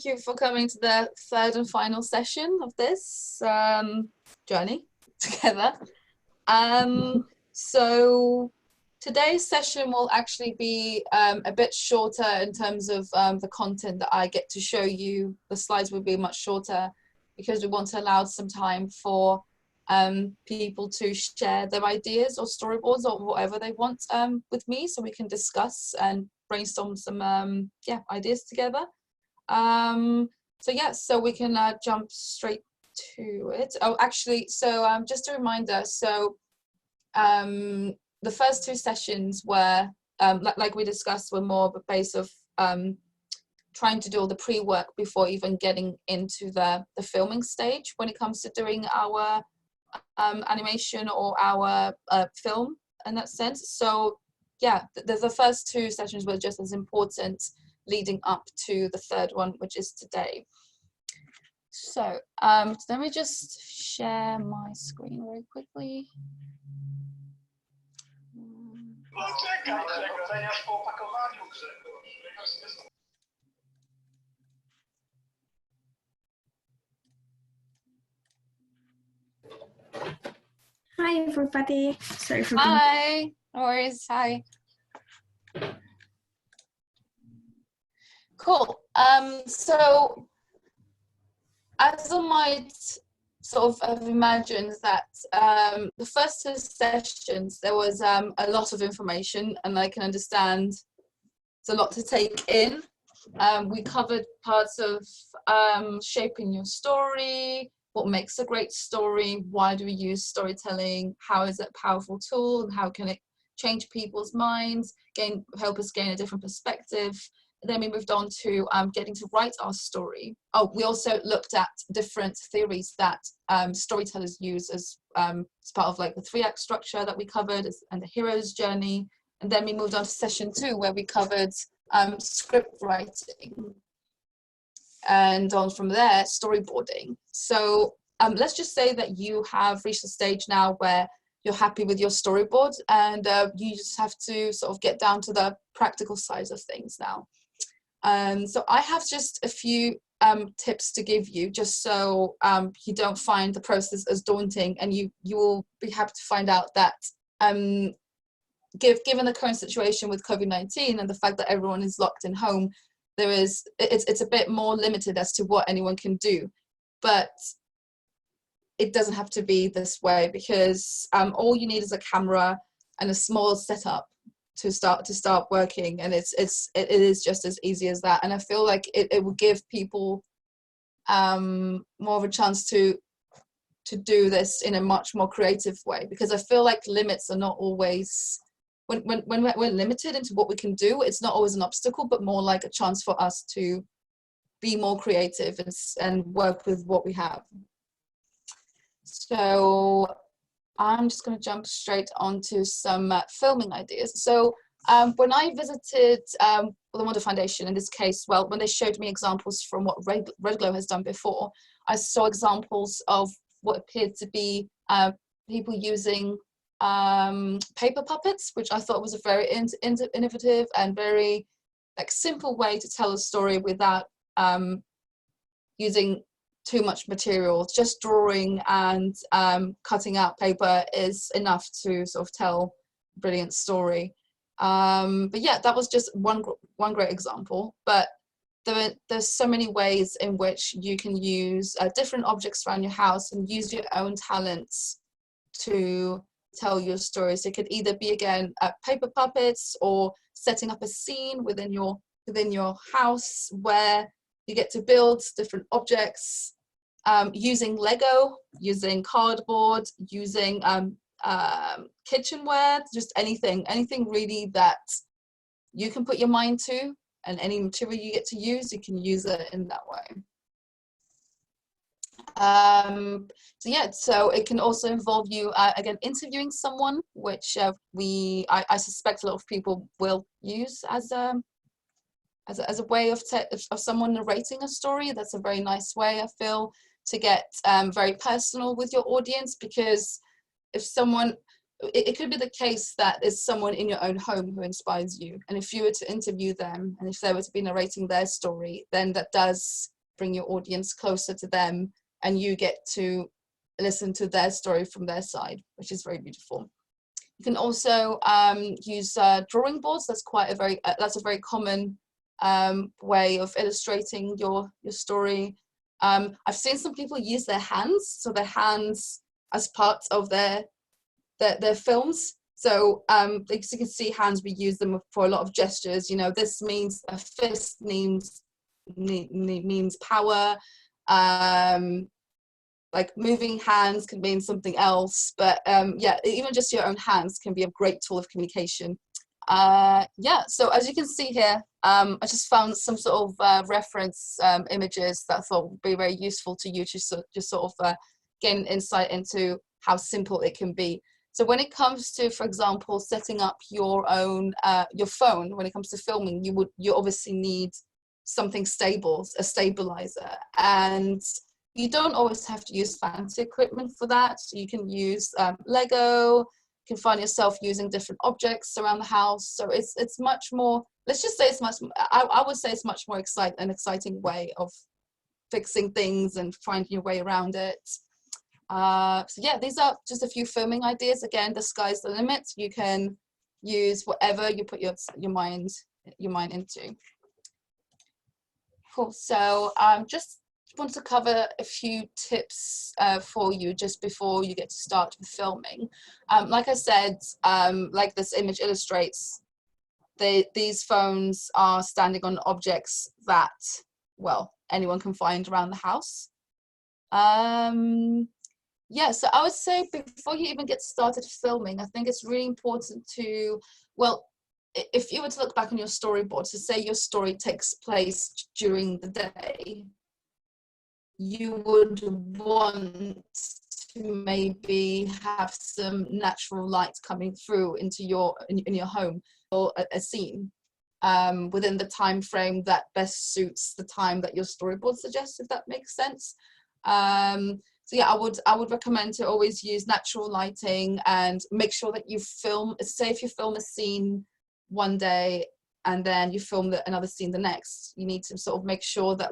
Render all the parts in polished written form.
you for coming to the third and final session of this journey together. So today's session will actually be a bit shorter in terms of the content that I get to show you. The slides will be much shorter because we want to allow some time for people to share their ideas or storyboards or whatever they want with me, so we can discuss and brainstorm some ideas together. So we can jump straight to it. Oh, actually, so just a reminder, so the first two sessions were like we discussed, were more of a base of trying to do all the pre-work before even getting into the filming stage when it comes to doing our animation or our film in that sense. So yeah, the first two sessions were just as important leading up to the third one, which is today. So let me just share my screen very quickly. Hi everybody. Sorry for Hi, no worries. Hi. Cool. So as I might sort of have imagined that the first two sessions, there was a lot of information, and I can understand it's a lot to take in. We covered parts of shaping your story, what makes a great story, why do we use storytelling, how is it a powerful tool, and how can it change people's minds, help us gain a different perspective. Then we moved on to getting to write our story. Oh, we also looked at different theories that storytellers use as part of like the 3-act structure that we covered and the hero's journey. And then we moved on to session 2, where we covered script writing. And on from there, storyboarding. So let's just say that you have reached a stage now where you're happy with your storyboard, and you just have to sort of get down to the practical side of things now. So I have just a few tips to give you, just so you don't find the process as daunting, and you will be happy to find out that given the current situation with COVID-19 and the fact that everyone is locked in home, it's a bit more limited as to what anyone can do. But it doesn't have to be this way, because all you need is a camera and a small setup to start working, and it is just as easy as that. And I feel like it will give people more of a chance to do this in a much more creative way, because I feel like limits are not always, when we're limited into what we can do, it's not always an obstacle, but more like a chance for us to be more creative and work with what we have. So I'm just going to jump straight onto some filming ideas. So when I visited the Wonder Foundation, in this case, well, when they showed me examples from what redglow has done before, I saw examples of what appeared to be people using paper puppets, which I thought was a very innovative and very simple way to tell a story without using too much material. Just drawing and cutting out paper is enough to sort of tell a brilliant story. But yeah, that was just one great example. But there's so many ways in which you can use different objects around your house and use your own talents to tell your stories. It could either be, again, paper puppets, or setting up a scene within your house where you get to build different objects, using Lego, using cardboard, using kitchenware, just anything really that you can put your mind to, and any material you get to use, you can use it in that way. So yeah, so it can also involve you again interviewing someone, which I suspect a lot of people will use as a way of someone narrating a story. That's a very nice way, I feel, to get very personal with your audience, because if someone, it could be the case that it's someone in your own home who inspires you. And if you were to interview them, and if they were to be narrating their story, then that does bring your audience closer to them, and you get to listen to their story from their side, which is very beautiful. You can also use drawing boards. That's that's a very common way of illustrating your story. I've seen some people use their hands, so their hands as part of their films. So as you can see, hands, we use them for a lot of gestures. You know, this means a fist means power. Like moving hands can mean something else, but yeah, even just your own hands can be a great tool of communication. Yeah, so as you can see here, I just found some sort of reference images that I thought would be very useful to you to just sort of gain insight into how simple it can be. So when it comes to, for example, setting up your own your phone, when it comes to filming, you obviously need something stable, a stabilizer, and you don't always have to use fancy equipment for that. So you can use Lego. You can find yourself using different objects around the house. So it's much more. Let's just say it's much. I would say it's much more an exciting way of fixing things and finding your way around it. So yeah, these are just a few filming ideas. Again, the sky's the limit. You can use whatever you put your mind into. Cool. So just want to cover a few tips for you just before you get to start with filming. Like I said, like this image illustrates, these phones are standing on objects that, well, anyone can find around the house. Yeah, so I would say before you even get started filming, I think it's really important to, well, if you were to look back on your storyboard, so say your story takes place during the day, you would want to maybe have some natural light coming through into in your home, or a scene within the time frame that best suits the time that your storyboard suggests, if that makes sense. So yeah, I would recommend to always use natural lighting, and make sure that you film, say if you film a scene one day and then you film another scene the next, you need to sort of make sure that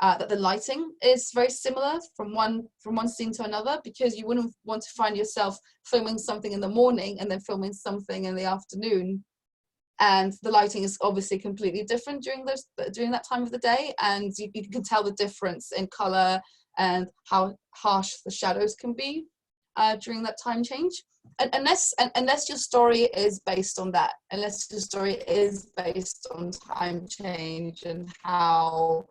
that the lighting is very similar from one scene to another, because you wouldn't want to find yourself filming something in the morning and then filming something in the afternoon, and the lighting is obviously completely different during that time of the day, and you can tell the difference in color and how harsh the shadows can be during that time change. And unless your story is based on that, unless your story is based on time change and how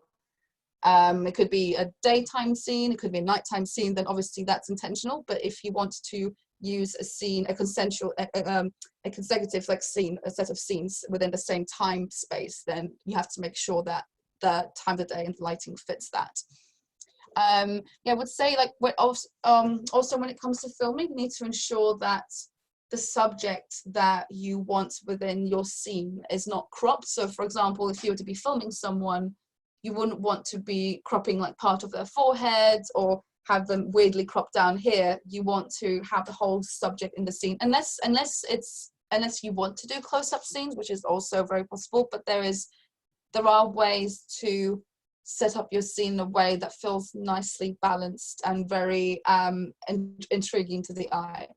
it could be a daytime scene, it could be a nighttime scene, then obviously that's intentional. But if you want to use a scene, a consecutive scene, a set of scenes within the same time space, then you have to make sure that the time of the day and the lighting fits that. Yeah, I would say also when it comes to filming, you need to ensure that the subject that you want within your scene is not cropped. So for example, if you were to be filming someone, you wouldn't want to be cropping like part of their forehead or have them weirdly cropped down here. You want to have the whole subject in the scene, unless you want to do close-up scenes, which is also very possible. But there are ways to set up your scene in a way that feels nicely balanced and very intriguing to the eye.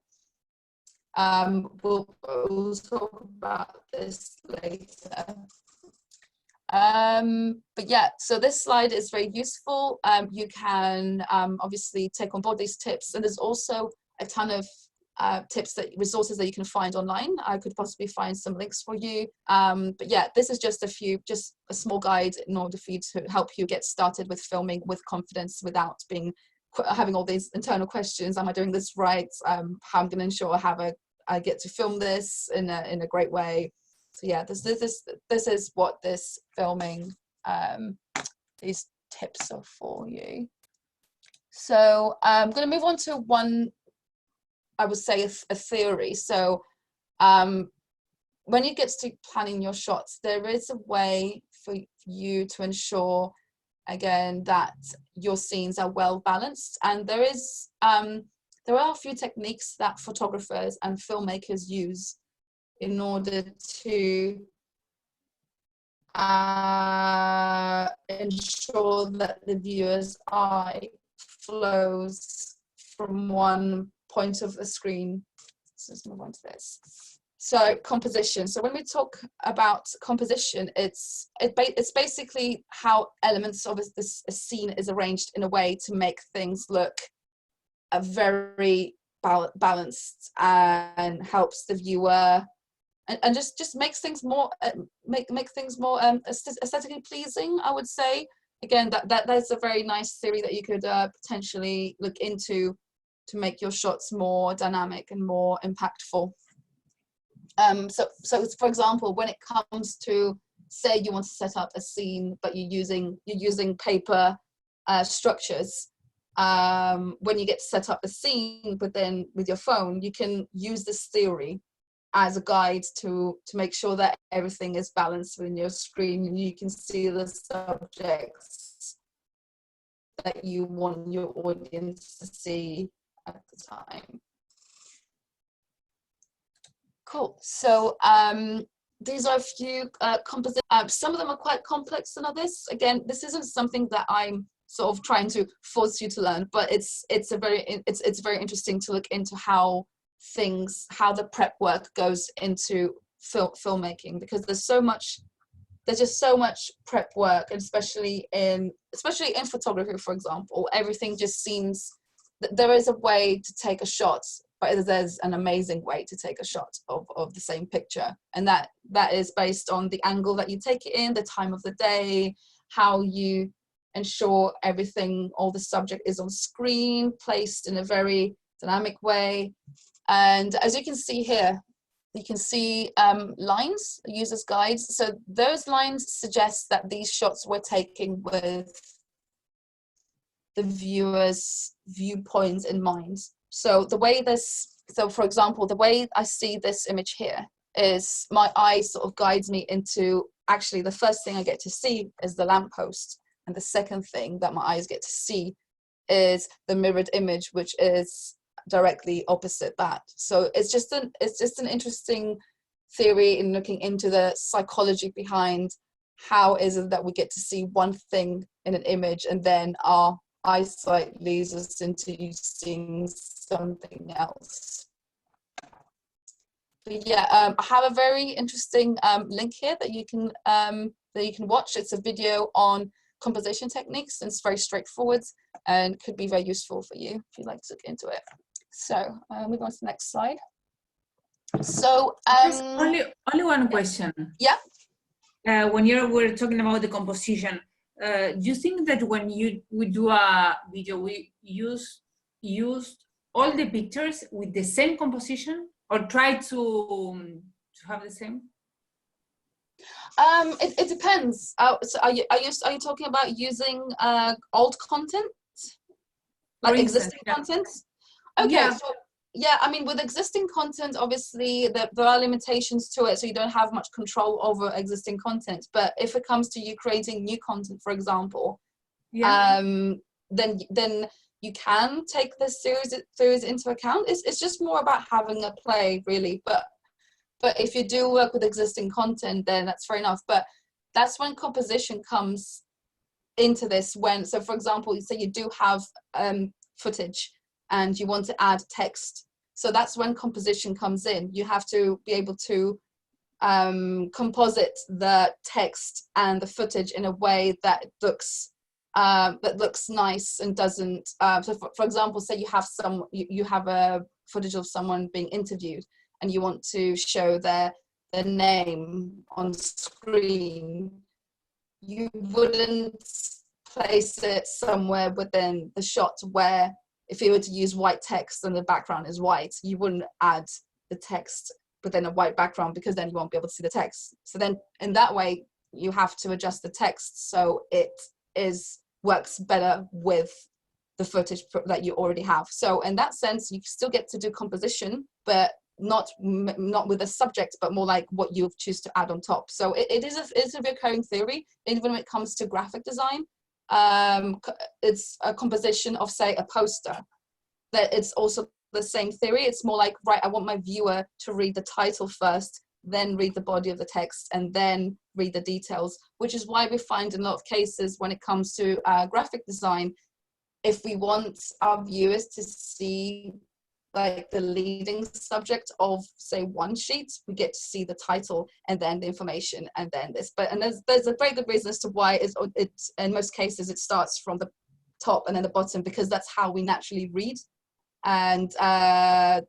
We'll talk about this later. But yeah, so this slide is very useful. You can obviously take on board these tips, and there's also a ton of resources that you can find online. I could possibly find some links for you. But yeah, this is just a small guide in order for you to help you get started with filming with confidence, without having all these internal questions. Am I doing this right? How I'm going to ensure I get to film this in a great way. So yeah, this is what this filming, these tips are for you. So I'm going to move on to one, I would say, a theory. So when you get to planning your shots, there is a way for you to ensure, again, that your scenes are well balanced. And there is there are a few techniques that photographers and filmmakers use in order to ensure that the viewer's eye flows from one point of the screen. So let's move on to this. So composition. So when we talk about composition, it's basically how elements of a scene is arranged in a way to make things look very balanced and helps the viewer and just makes things more make things more aesthetically pleasing, I would say. Again, that's a very nice theory that you could potentially look into to make your shots more dynamic and more impactful. So for example, when it comes to, say you want to set up a scene, but you're using paper structures, when you get to set up a scene, but then with your phone, you can use this theory as a guide to make sure that everything is balanced within your screen and you can see the subjects that you want your audience to see at the time. Cool. So these are a few compositions. Some of them are quite complex than others. Again, this isn't something that I'm sort of trying to force you to learn, but it's very interesting to look into how the prep work goes into filmmaking, because there's just so much prep work, and especially in photography, for example. Everything just seems that there is a way to take a shot, but there's an amazing way to take a shot of the same picture, and that is based on the angle that you take it in, the time of the day, how you ensure everything, all the subject is on screen, placed in a very dynamic way. And as you can see here, you can see lines, user's guides. So those lines suggest that these shots were taken with the viewer's viewpoint in mind. So for example, the way I see this image here is my eye sort of guides me into, actually the first thing I get to see is the lamppost. And the second thing that my eyes get to see is the mirrored image, which is directly opposite that. So it's just an interesting theory in looking into the psychology behind how is it that we get to see one thing in an image and then our eyesight leads us into seeing something else. But yeah, I have a very interesting link here that you can watch. It's a video on composition techniques, and it's very straightforward and could be very useful for you if you'd like to look into it. So move on to the next slide. So only one question. Yeah. When we're talking about the composition, do you think that when we do a video, we use all the pictures with the same composition, or try to have the same? It depends. So are you talking about using old content, like existing content? Okay. Yeah. So yeah, I mean, with existing content, obviously there are limitations to it, so you don't have much control over existing content. But if it comes to you creating new content, for example, yeah. Then you can take this series into account. It's just more about having a play, really. But if you do work with existing content, then that's fair enough. But that's when composition comes into this. So for example, you say you do have footage and you want to add text. So that's when composition comes in. You have to be able to composite the text and the footage in a way that looks nice and doesn't. So for example, say you have a footage of someone being interviewed, and you want to show their name on screen. You wouldn't place it somewhere within the shot where, if you were to use white text and the background is white, you wouldn't add the text within a white background, because then you won't be able to see the text. So then in that way, you have to adjust the text so it works better with the footage that you already have. So in that sense, you still get to do composition, but not with a subject, but more like what you choose to add on top. So it is a recurring theory, even when it comes to graphic design. It's a composition of, say, a poster. that it's also the same theory. It's more like, right, I want my viewer to read the title first, then read the body of the text, and then read the details, which is why we find in a lot of cases when it comes to graphic design, if we want our viewers to see like the leading subject of, say, one sheet, we get to see the title and then the information and then this. But and there's a very good reason as to why it's in most cases it starts from the top and then the bottom, because that's how we naturally read. And yeah,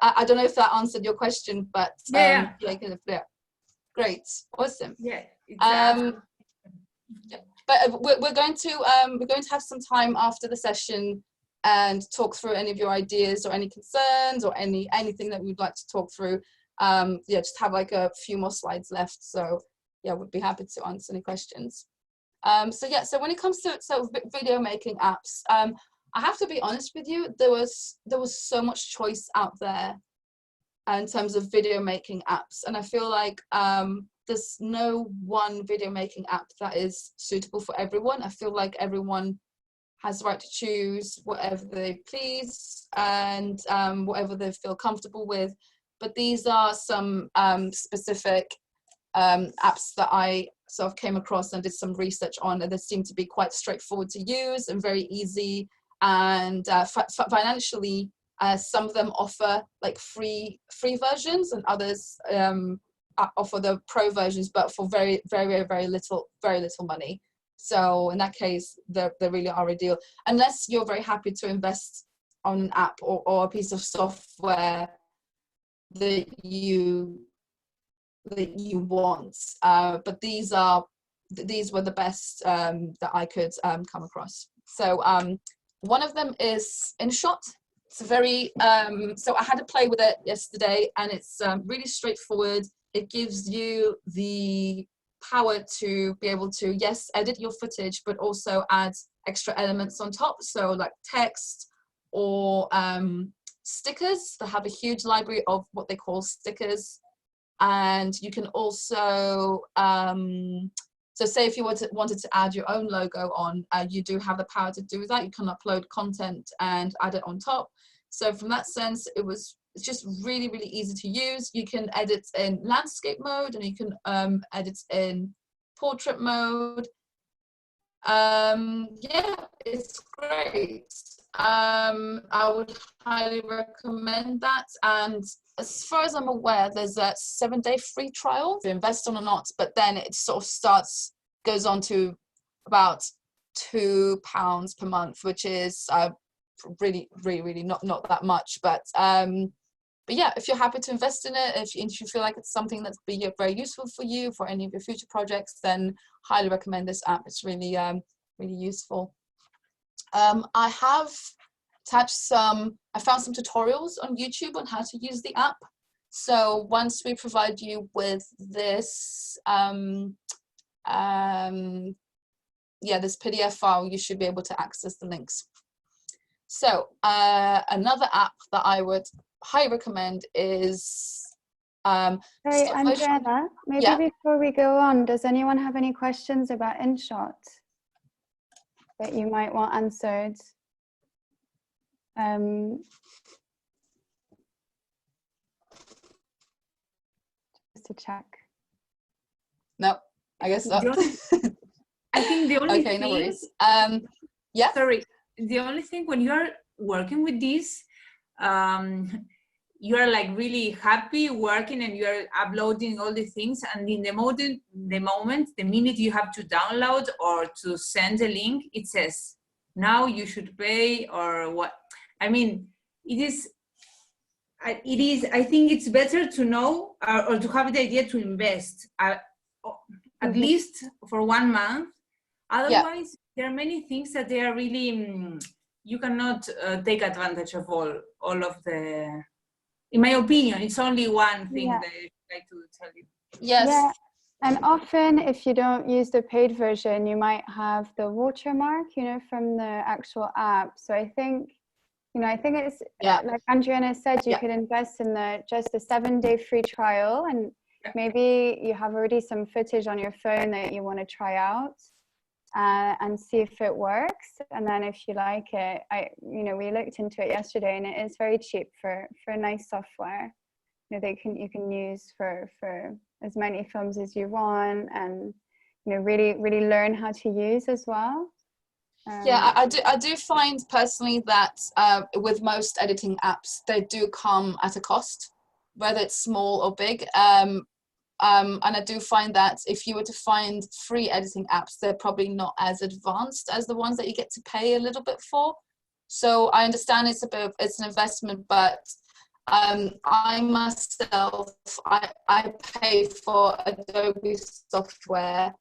I don't know if that answered your question, but yeah. Great, awesome. Yeah. Yeah. But we're going to have some time after the session and talk through any of your ideas or any concerns or anything that we'd like to talk through. Yeah, just have like a few more slides left. So yeah, we'd be happy to answer any questions. So yeah, so when it comes to video making apps, I have to be honest with you, there was so much choice out there in terms of video making apps, and I feel like there's no one video making app that is suitable for everyone. I feel like everyone has the right to choose whatever they please and whatever they feel comfortable with. But these are some specific apps that I sort of came across and did some research on, and they seem to be quite straightforward to use and very easy. And financially, some of them offer like free versions, and others offer the pro versions, but for very little money. So in that case, they really are a deal, unless you're very happy to invest on an app or a piece of software that you want. But these were the best that I could come across. So one of them is InShot. It's very so I had to play with it yesterday, and it's really straightforward. It gives you the power to be able to, yes, edit your footage, but also add extra elements on top. So like text or stickers. They have a huge library of what they call stickers. And you can also, so say if you wanted to add your own logo on, you do have the power to do that. You can upload content and add it on top. So from that sense, it's just really easy to use. You can edit in landscape mode, and you can edit in portrait mode. Yeah, it's great. I would highly recommend that. And as far as I'm aware, there's a 7-day free trial to invest on or not, but then it sort of goes on to about £2 per month, which is really not that much. But yeah, if you're happy to invest in it, if you feel like it's something that's very useful for you for any of your future projects, then highly recommend this app. It's really really useful. I have attached I found some tutorials on YouTube on how to use the app. So once we provide you with this this PDF file, you should be able to access the links. So another app that I would highly recommend is Sorry, Andrea, maybe before we go on, does anyone have any questions about InShot that you might want answered? Just to check. No, I guess not. I think the only okay, thing, no worries. Yeah. Sorry, the only thing when you are working with this, you are like really happy working and you are uploading all the things, and in the minute you have to download or to send a link, it says now you should pay or what. I mean, it is. I think it's better to know or to have the idea to invest at least for 1 month. Otherwise, there are many things that they are really you cannot take advantage of all of the. In my opinion, it's only one thing that I like to tell you. Yes. Yeah. And often, if you don't use the paid version, you might have the watermark, from the actual app. So I think, I think it's like Andrea said, you could invest in just a 7-day free trial, and maybe you have already some footage on your phone that you want to try out. and see if it works. And then if you like it, we looked into it yesterday, and it is very cheap for nice software. You can use for as many films as you want, and really learn how to use as well. Yeah, I do find personally that with most editing apps, they do come at a cost, whether it's small or big. And I do find that if you were to find free editing apps, they're probably not as advanced as the ones that you get to pay a little bit for. So I understand it's an investment, but I myself, I pay for Adobe software,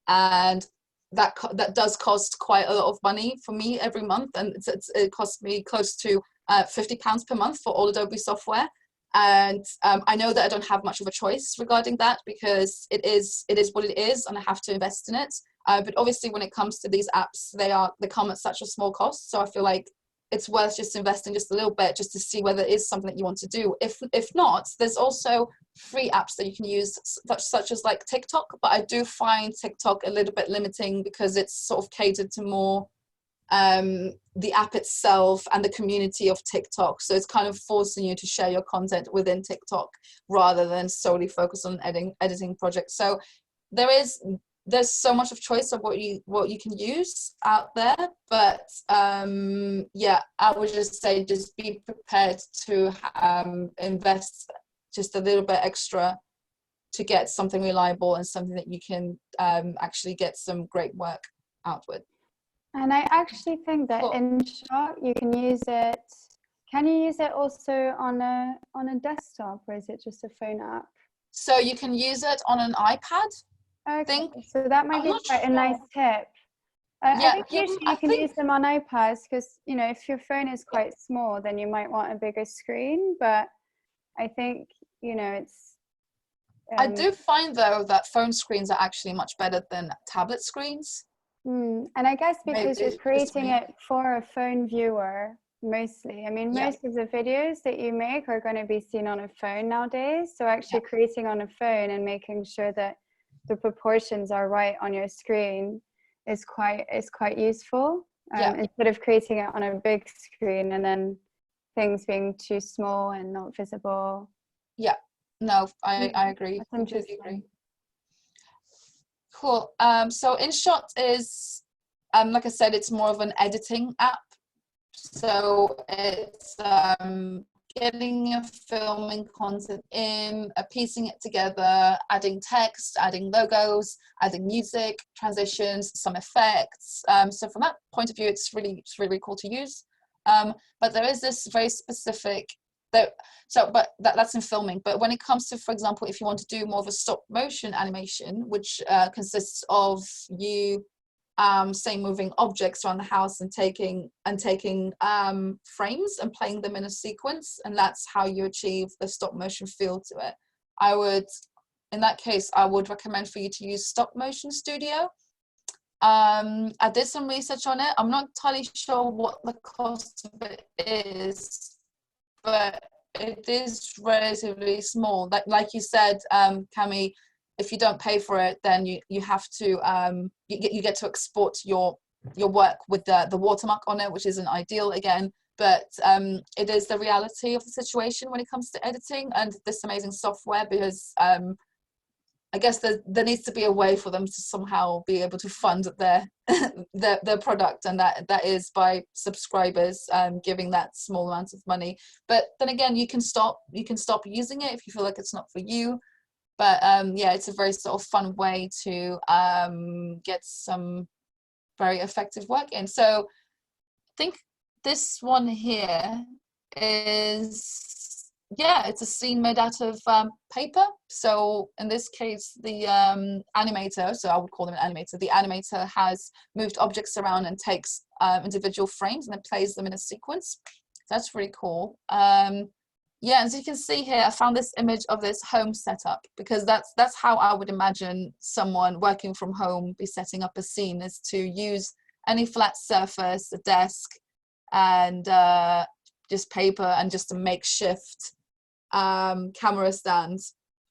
and that does cost quite a lot of money for me every month, and it costs me close to £50 per month for all Adobe software. And I know that I don't have much of a choice regarding that, because it is what it is, and I have to invest in it. But obviously, when it comes to these apps, they come at such a small cost. So I feel like it's worth just investing just a little bit, just to see whether it is something that you want to do. If not, there's also free apps that you can use, such as like TikTok. But I do find TikTok a little bit limiting, because it's sort of catered to more the app itself and the community of TikTok. So it's kind of forcing you to share your content within TikTok rather than solely focus on editing projects. So there's so much of choice of what you can use out there, but yeah, I would just say just be prepared to invest just a little bit extra to get something reliable and something that you can actually get some great work out with. And I actually think that InShot, you can use it. Can you use it also on a desktop, or is it just a phone app? So you can use it on an iPad. Okay, so that might be quite a nice tip. I think usually you can use them on iPads, because if your phone is quite small, then you might want a bigger screen. But I think it's. I do find though that phone screens are actually much better than tablet screens. And I guess because you're creating it for a phone viewer mostly. I mean, most of the videos that you make are going to be seen on a phone nowadays. So actually creating on a phone and making sure that the proportions are right on your screen is quite useful. Instead of creating it on a big screen and then things being too small and not visible. Yeah, no, I agree. I completely agree. Cool. So InShot is, like I said, it's more of an editing app. So it's getting your filming content in, piecing it together, adding text, adding logos, adding music, transitions, some effects. So from that point of view, it's really cool to use. But there is this very specific. That's in filming. But when it comes to, for example, if you want to do more of a stop motion animation, which consists of you, say, moving objects around the house and taking frames and playing them in a sequence, and that's how you achieve the stop motion feel to it. In that case, I would recommend for you to use Stop Motion Studio. I did some research on it. I'm not entirely sure what the cost of it is, but it is relatively small. Like you said, Cami, if you don't pay for it, then you have to you get to export your work with the watermark on it, which isn't ideal again. But it is the reality of the situation when it comes to editing and this amazing software, because I guess there needs to be a way for them to somehow be able to fund their product, and that is by subscribers giving that small amount of money. But then again, you can stop using it if you feel like it's not for you. But yeah, it's a very sort of fun way to get some very effective work in. So I think this one here is, yeah, it's a scene made out of paper. So in this case, the animator, so I would call them an animator, the animator has moved objects around and takes individual frames and then plays them in a sequence. That's really cool. Yeah, as you can see here, I found this image of this home setup, because that's how I would imagine someone working from home be setting up a scene, is to use any flat surface, a desk, and just paper, and just a makeshift camera stand,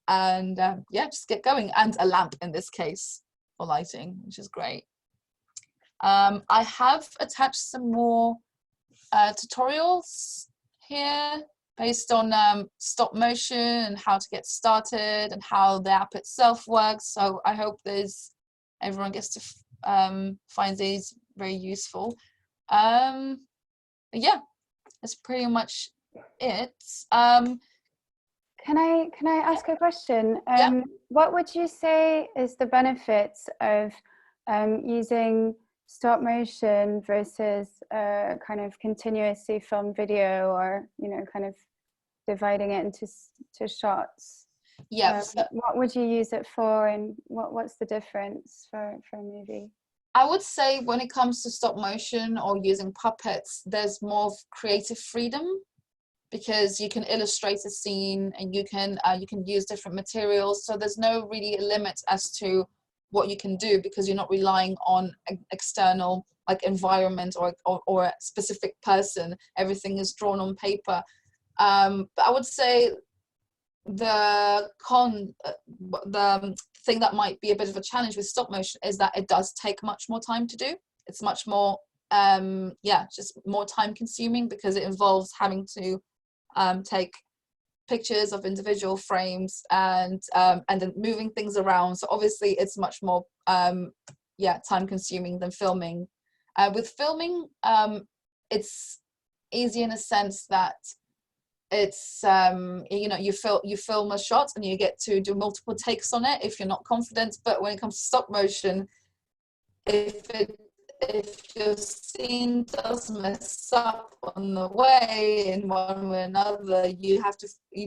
and yeah, just get going, and a lamp in this case for lighting, which is great. I have attached some more tutorials here based on stop motion and how to get started and how the app itself works. So I hope everyone gets to find these very useful. Yeah, that's pretty much it. Can I ask a question? Yeah. What would you say is the benefits of using stop motion versus kind of continuously filmed video, or kind of dividing it into shots? Yeah. What would you use it for, and what's the difference for a movie? I would say when it comes to stop motion or using puppets, there's more of creative freedom, because you can illustrate a scene and you can use different materials. So there's no really limit as to what you can do, because you're not relying on external like environment or a specific person. Everything is drawn on paper. But I would say the thing that might be a bit of a challenge with stop motion is that it does take much more time to do. It's much more just more time consuming, because it involves having to take pictures of individual frames and then moving things around. So obviously it's much more time consuming than filming. With filming, it's easy in a sense that it's you film a shot and you get to do multiple takes on it if you're not confident. But when it comes to stop motion, if your scene does mess up on the way in one way or another, you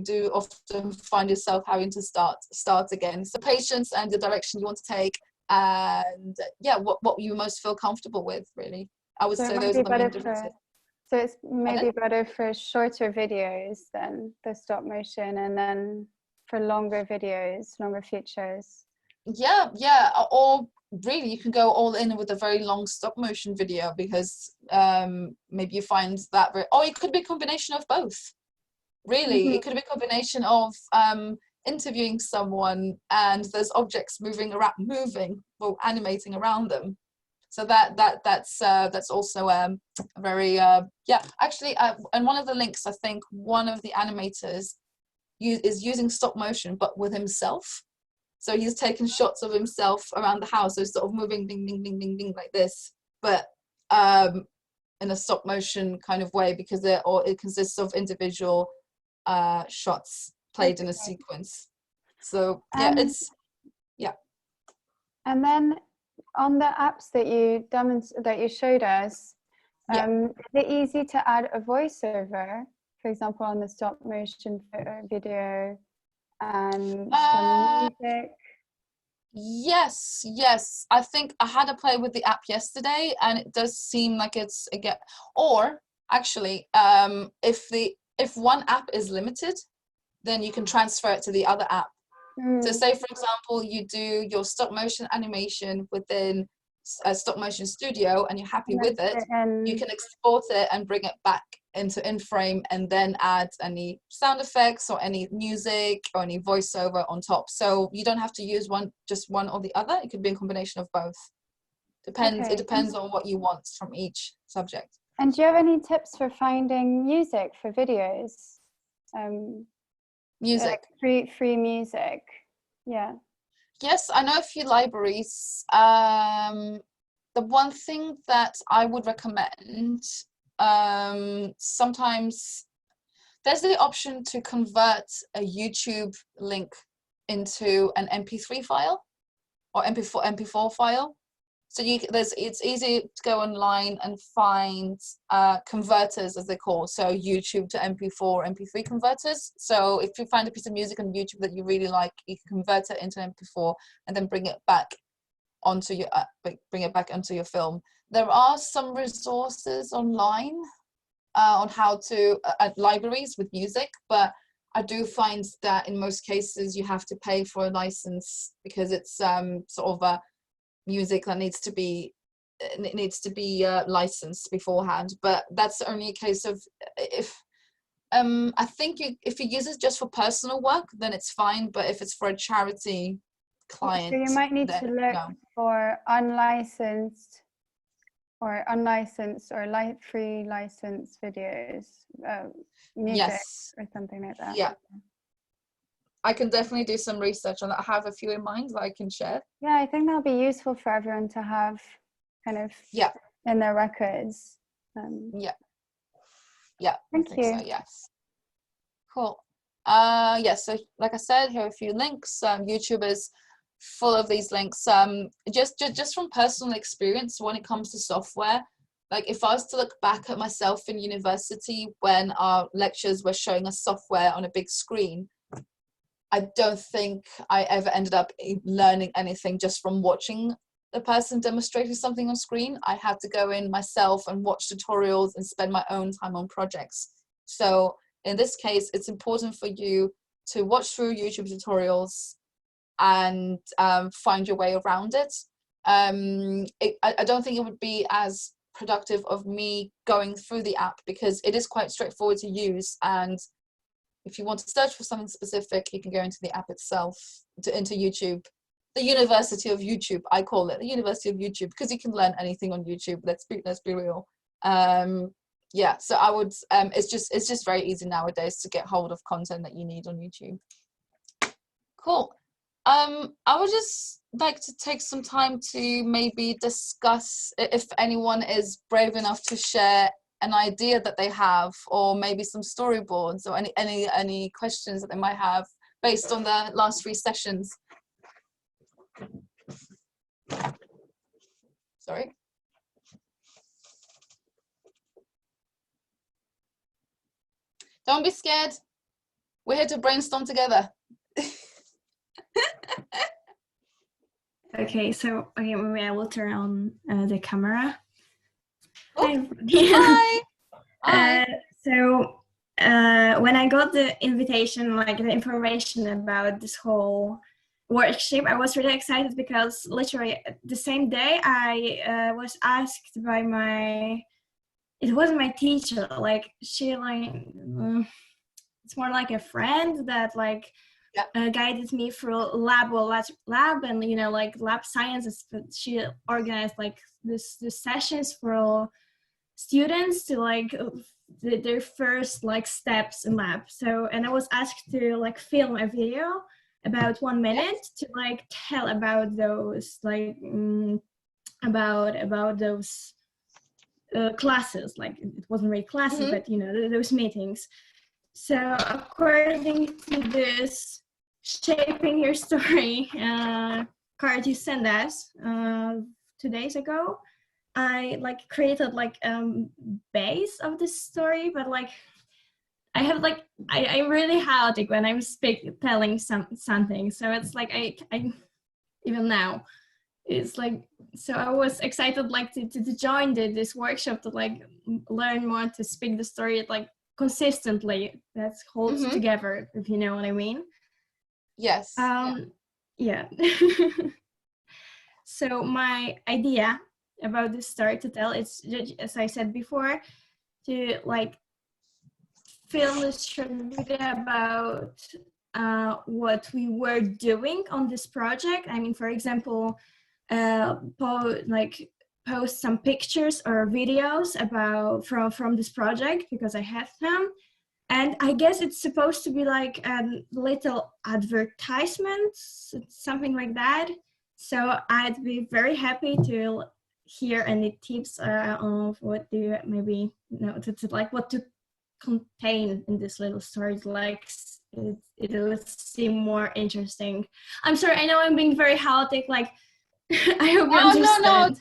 do often find yourself having to start again. So patience and the direction you want to take, and what you most feel comfortable with, really. I would say those are the main differences. So it's maybe better for shorter videos than the stop motion, and then for longer videos, longer features. Yeah, or really you can go all in with a very long stop motion video, because maybe you find that or it could be a combination of both, really. It could be a combination of interviewing someone and there's objects moving or animating around them. So that's also very actually, and one of the links, I think one of the animators is using stop motion but with himself. So he's taken shots of himself around the house, so sort of moving ding ding ding ding ding like this, but in a stop motion kind of way, because it consists of individual shots played in a sequence. So And then on the apps that you showed us, is it easy to add a voiceover, for example, on the stop motion video and some music? Yes. I think I had a play with the app yesterday, and it does seem like it's again. Or actually, if one app is limited, then you can transfer it to the other app. So say, for example, you do your stop motion animation within a stop motion studio and you're happy with it, you can export it and bring it back into InFrame, and then add any sound effects or any music or any voiceover on top. So you don't have to use just one or the other. It could be a combination of both. It depends on what you want from each subject. And do you have any tips for finding music for videos? Music, like free music. Yes, I know a few libraries. The one thing that I would recommend, sometimes there's the option to convert a YouTube link into an MP3 file or MP4 file. So it's easy to go online and find converters, as they call, so YouTube to MP4, MP3 converters. So if you find a piece of music on YouTube that you really like, you can convert it into MP4 and then bring it back onto your film. There are some resources online on how to libraries with music, but I do find that in most cases you have to pay for a license, because it's sort of a music that needs to be licensed beforehand. But that's only a case of if I think if you use it just for personal work, then it's fine. But if it's for a charity client, so you might need to look for unlicensed or unlicensed or free license videos, music Yes. or something like that. Yeah. I can definitely do some research on that. I have a few in mind that I can share. Yeah, I think that'll be useful for everyone to have kind of in their records. Thank you. So, yes. Cool. So like I said, here are a few links. YouTube is full of these links. Just from personal experience when it comes to software, like if I was to look back at myself in university when our lectures were showing us software on a big screen, I don't think I ever ended up learning anything just from watching the person demonstrating something on screen. I had to go in myself and watch tutorials and spend my own time on projects. So in this case, it's important for you to watch through YouTube tutorials and find your way around it. I don't think it would be as productive of me going through the app because it is quite straightforward to use, and if you want to search for something specific, you can go into the app itself, into YouTube, the University of YouTube. I call it the University of YouTube because you can learn anything on YouTube. Let's be real. So I would. It's just very easy nowadays to get hold of content that you need on YouTube. Cool. I would just like to take some time to maybe discuss if anyone is brave enough to share an idea that they have, or maybe some storyboards, or any questions that they might have based on the last 3 sessions. Sorry. Don't be scared. We're here to brainstorm together. Okay, so maybe I will turn on the camera. Oh, hi. Hi. So when I got the invitation, like the information about this whole workshop, I was really excited because literally the same day I was asked by it wasn't my teacher, like she it's more like a friend that guided me through lab and like lab sciences. But she organized like this sessions for students to like their first like steps in lab. So, and I was asked to like film a video about 1 minute to like tell about those like about those classes. Like it wasn't really classes, but those meetings. So according to this Shaping Your Story card you sent us 2 days ago, I like created like base of this story, but like I have like I'm really chaotic when I'm telling something. So it's like I even now it's like, so I was excited like to join this workshop to like learn more to speak the story like consistently that holds together, if you know what I mean. Yes. Yeah. So my idea about this story to tell is, as I said before, to like film this short video about what we were doing on this project. I mean, for example, post some pictures or videos about from this project because I have them. And I guess it's supposed to be like a little advertisement, something like that. So I'd be very happy to hear any tips of what do you maybe to like what to contain in this little story. Like it would seem more interesting. I'm sorry, I know I'm being very chaotic. Like I hope you understand.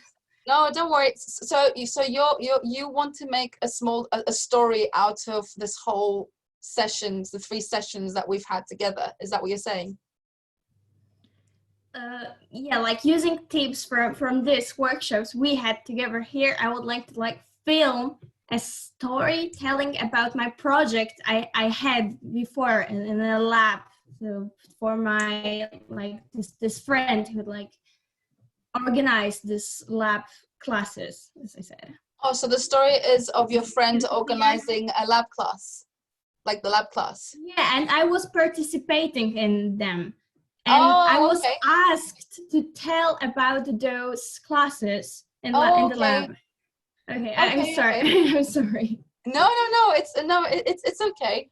No, don't worry. So you want to make a story out of this whole sessions, the 3 sessions that we've had together. Is that what you're saying? Yeah, like using tips from these workshops we had together here. I would like to like film a story telling about my project I had before in a lab. So for my like this friend who like organize this lab classes, as I said. Oh, so the story is of your friend organizing a lab class, like the lab class. Yeah, and I was participating in them. And I was asked to tell about those classes in the lab. Okay, Okay, I'm sorry. okay. I'm sorry. No, it's okay.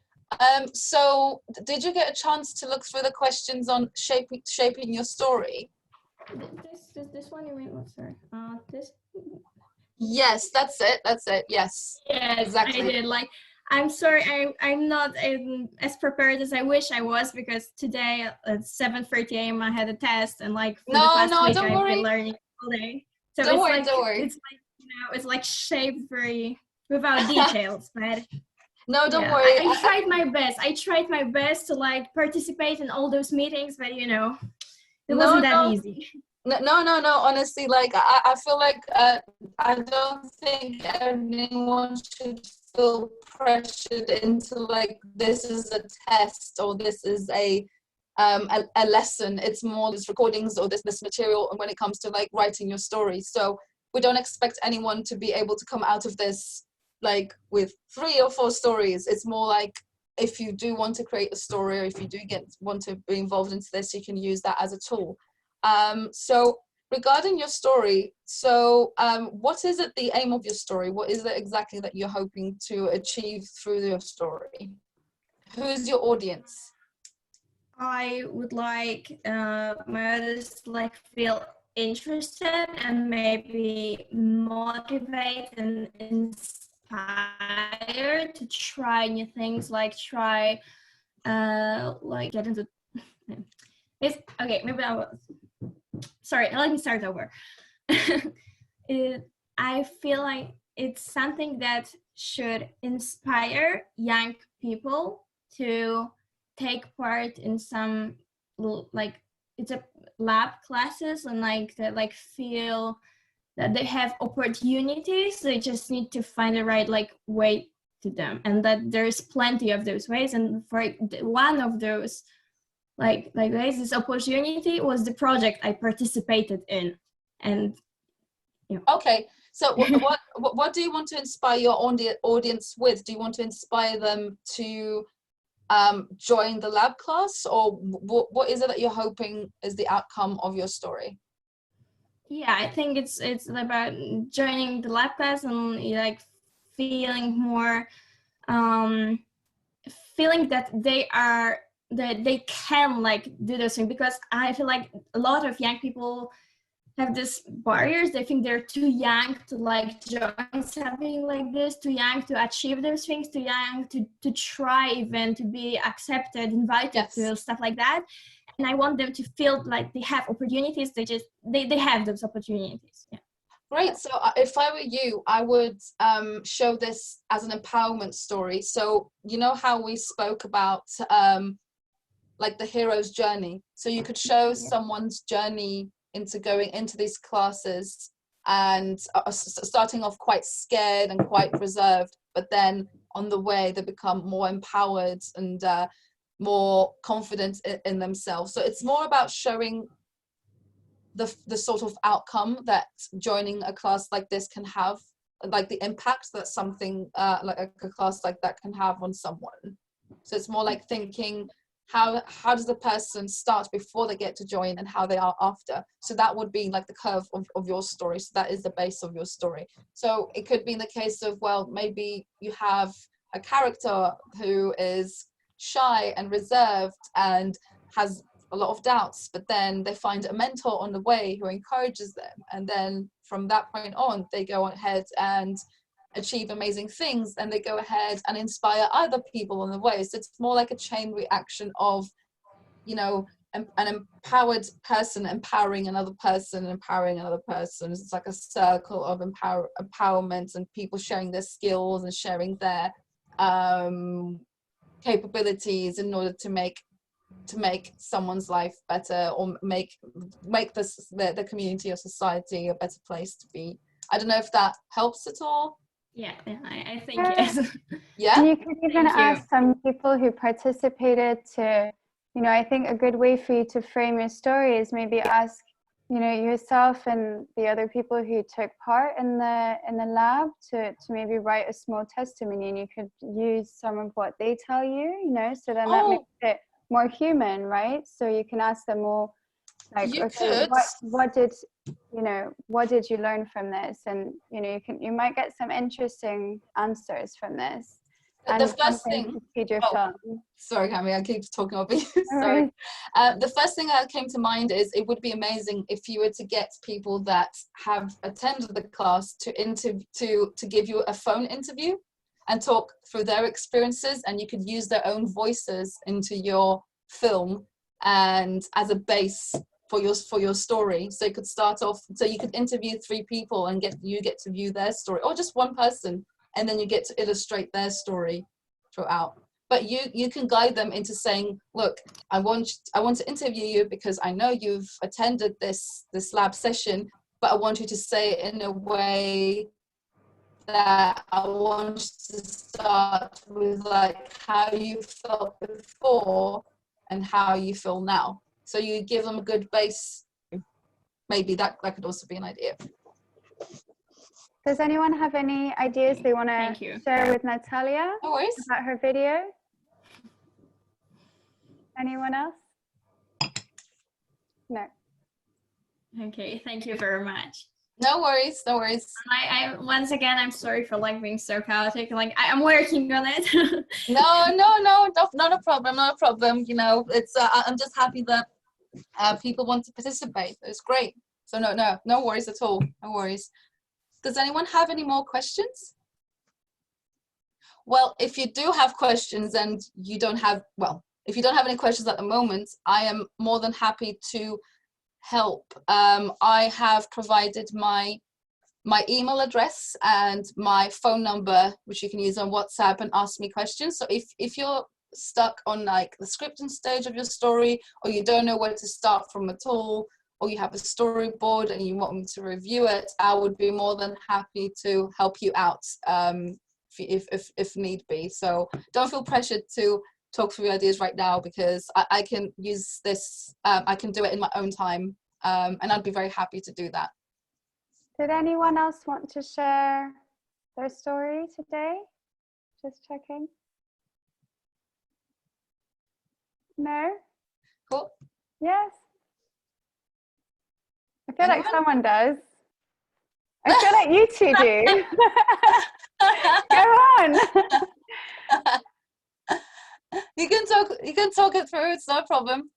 So did you get a chance to look through the questions on shaping your story? This one you mean? Oh, sorry. This. Yes, that's it. That's it. Yes, Yes, exactly. I did. Like, I'm sorry, I'm not as prepared as I wish I was, because today at 7:30 a.m. I had a test, and like for the past week Don't I've been worry. learning all day. So Don't worry, don't worry. it's like, you know, it's like shaped very without details, but No, don't yeah, worry. I tried my best. I tried my best to like participate in all those meetings, but you know, it wasn't that easy. No. Honestly, like I feel like I don't think anyone should feel pressured into like this is a test or this is a lesson. It's more this recordings or this material, and when it comes to like writing your story. So we don't expect anyone to be able to come out of this like with 3 or 4 stories. It's more like if you do want to create a story, or if you do want to be involved into this, you can use that as a tool. So regarding your story, so what is it, the aim of your story? What is it exactly that you're hoping to achieve through your story? Who's your audience? I would like my audience to like feel interested and maybe motivate and inspired to try new things, like try like get into it's okay, maybe I will sorry, let me start over. I feel like it's something that should inspire young people to take part in some like it's a lab classes, and like that like feel that they have opportunities. They just need to find the right like way to them, and that there's plenty of those ways. And for one of those like ways, this opportunity was the project I participated in. And you know. Okay, so what do you want to inspire your audience with? Do you want to inspire them to join the lab class, or what is it that you're hoping is the outcome of your story? Yeah, I think it's about joining the lab class and like feeling more feeling that they can like do those things, because I feel like a lot of young people have this barriers. They think they're too young to like join something like this, too young to achieve those things, too young to try even to be accepted, invited Yes. to stuff like that. And I want them to feel like they have opportunities. They have those opportunities. Yeah. Great. So if I were you, I would show this as an empowerment story. So you know how we spoke about like the hero's journey. So you could show someone's journey into going into these classes and starting off quite scared and quite reserved, but then on the way they become more empowered and more confident in themselves. So it's more about showing the sort of outcome that joining a class like this can have, like the impact that something like a class like that can have on someone. So it's more like thinking how does the person start before they get to join and how they are after. So that would be like the curve of your story. So that is the base of your story. So it could be in the case of, well, maybe you have a character who is shy and reserved and has a lot of doubts, but then they find a mentor on the way who encourages them, and then from that point on they go ahead and achieve amazing things, and they go ahead and inspire other people on the way. So it's more like a chain reaction of, you know, an empowered person empowering another person, empowering another person. It's like a circle of empowerment and people sharing their skills and sharing their capabilities in order to make someone's life better, or make the community or society a better place to be. I don't know if that helps at all. Yeah, I think yes. Yeah. And you could even ask some people who participated to, you know, I think a good way for you to frame your story is maybe ask, you know, yourself and the other people who took part in the lab to maybe write a small testimony, and you could use some of what they tell you, you know, so then that makes it more human, right? So you can ask them all, like, you okay, could. what did you know, what did you learn from this? And, you know, you might get some interesting answers from this. And the first thing, to feed your film. Sorry, Cami, I keep talking over you. All Sorry. right. The first thing that came to mind is it would be amazing if you were to get people that have attended the class to give you a phone interview and talk through their experiences, and you could use their own voices into your film and as a base for your story. So you could start off, so you could interview 3 people and get to view their story, or just one person, and then you get to illustrate their story throughout. But you can guide them into saying, look, I want to interview you because I know you've attended this lab session, but I want you to say it in a way that I want you to start with like how you felt before and how you feel now. So you give them a good base. Maybe that could also be an idea. Does anyone have any ideas they want to share with Natalia about her video? Anyone else? No. Okay, thank you very much. No worries, no worries. I once again, I'm sorry for like being so chaotic. Like I'm working on it. No, not a problem. You know, it's I'm just happy that people want to participate. It's great. So no worries at all. No worries. Does anyone have any more questions? Well, if you do have questions and you don't have, well, if you don't have any questions at the moment, I am more than happy to help. I have provided my email address and my phone number, which you can use on WhatsApp and ask me questions. So if you're stuck on like the scripting stage of your story, or you don't know where to start from at all, or you have a storyboard and you want me to review it, I would be more than happy to help you out if need be. So don't feel pressured to talk through ideas right now, because I can use this, I can do it in my own time, and I'd be very happy to do that. Did anyone else want to share their story today? Just checking. No? Cool. Yes. I feel like someone does. I feel like you two do. Go on. You can talk it through, it's no problem.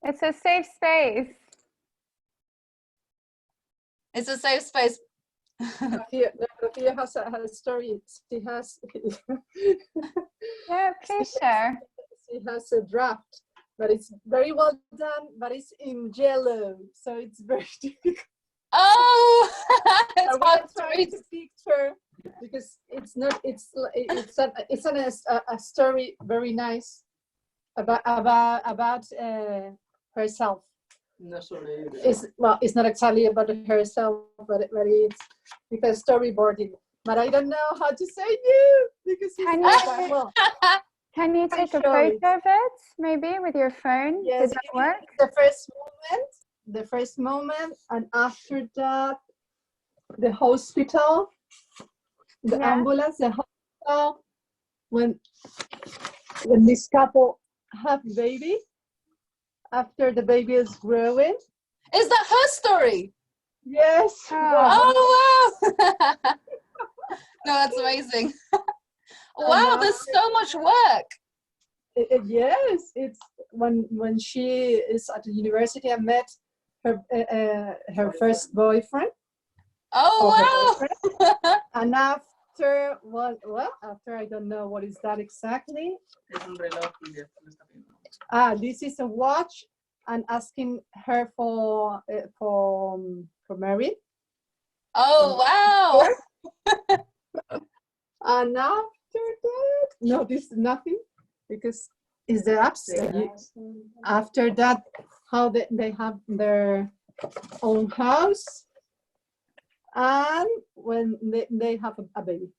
It's a safe space. It's a safe space. Sofia has a story. She has. Yeah, please share. She has a draft, but it's very well done, but it's in yellow, so it's very difficult. Oh, it's hard to read the picture because it's not. It's a story very nice about herself. It's not exactly about herself, but it's a storyboarding. But I don't know how to say you because can you take a photo of it maybe with your phone? Yes, does that work? The first moment, and after that, the hospital, the ambulance, the hospital, when this couple have a baby, after the baby is growing. Is that her story? Yes. Oh wow. No, that's amazing. Wow, there's so much work. Yes, it's when she is at the university. I met her first boyfriend. Oh wow! And after after I don't know what is that exactly. This is a watch, and asking her for marriage. Oh wow! And after that, no, this is nothing, because it's the upstairs. After that, how they have their own house, and when they have a baby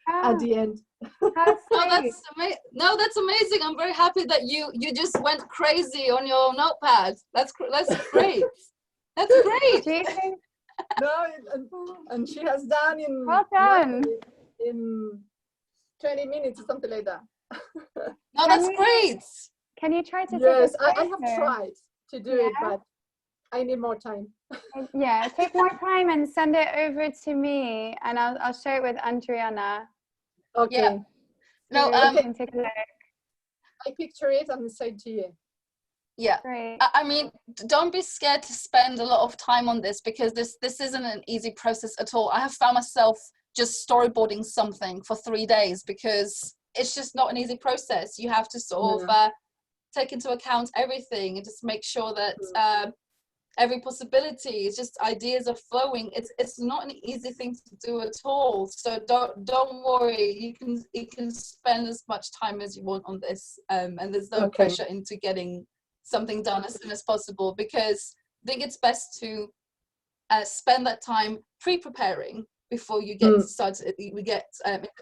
at the end. That's amazing. I'm very happy that you just went crazy on your notepad. That's great. That's great. No, and she has done in 20 minutes or something like that. No, that's great. Can you try to? Yes, I have tried to do it, but I need more time. Yeah, take more time and send it over to me, and I'll share it with Adriana. Okay. Yeah. No, so you can take a look. I picture it and send to you. Yeah. Great. I mean, don't be scared to spend a lot of time on this, because this isn't an easy process at all. I have found myself just storyboarding something for 3 days because it's just not an easy process. You have to sort of take into account everything and just make sure that every possibility is just ideas are flowing. It's not an easy thing to do at all. So don't worry. You can spend as much time as you want on this, and there's no pressure into getting something done as soon as possible, because I think it's best to spend that time pre-preparing before you get started. We get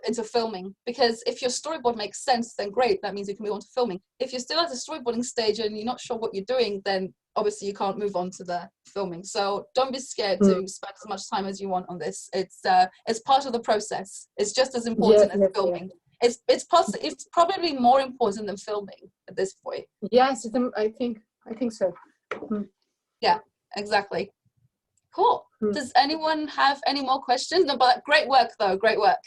into filming, because if your storyboard makes sense, then great, that means you can move on to filming. If you're still at the storyboarding stage and you're not sure what you're doing, then obviously you can't move on to the filming. So don't be scared to spend as much time as you want on this. It's part of the process. It's just as important as filming. It's probably more important than filming at this point. Yes, I think so. Yeah, exactly. Cool. Does anyone have any more questions? No, but great work though. Great work.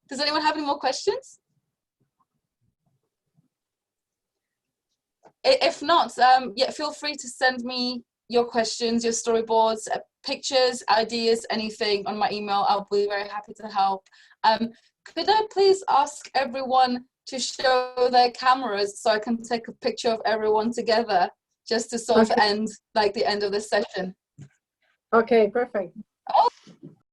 Does anyone have any more questions? If not, yeah, feel free to send me your questions, your storyboards, pictures, ideas, anything on my email. I'll be very happy to help. Could I please ask everyone to show their cameras so I can take a picture of everyone together, just to sort of end, like the end of this session? Okay, perfect. Oh,